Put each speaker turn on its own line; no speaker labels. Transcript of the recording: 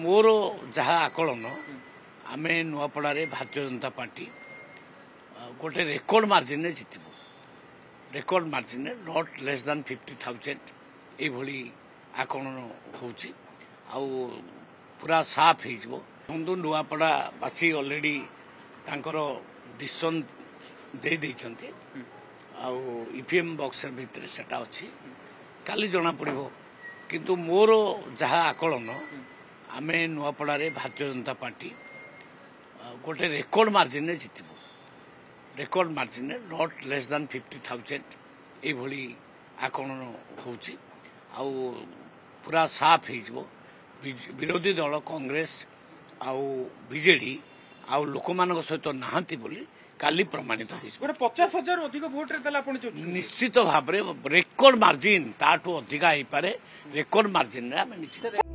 मोर जहाँ आकलन आमे नुआपड़े भारतीय जनता पार्टी गोटे रेकर्ड मार्जिन जितबू record margin not less than 50,000 ये आकलन होची आउ पूरा साफ हो नुआपड़ा बासी ऑलरेडी तांकर डिसीजन दे देइछन्ते आउ ईपीएम बॉक्स भितर सेटा अछि काली जना पड़िबो किंतु मोर जहाँ आकलन आमे नुआपड़े भारतीय जनता पार्टी गोटे रेकर्ड मार्जिन जितबू record margin not less than 50,000 ये आकलन होची आउ पूरा साफ हो विरोधी दल कांग्रेस आउ बीजेडी आउ लोक मान सहित नहांती बोली काली प्रमाणित हो
50,000 अधिक भोट
निश्चित भाव रेकर्ड मार्जिन ताठू अधिका हो पारे रेकर्ड मार्जिन निश्चित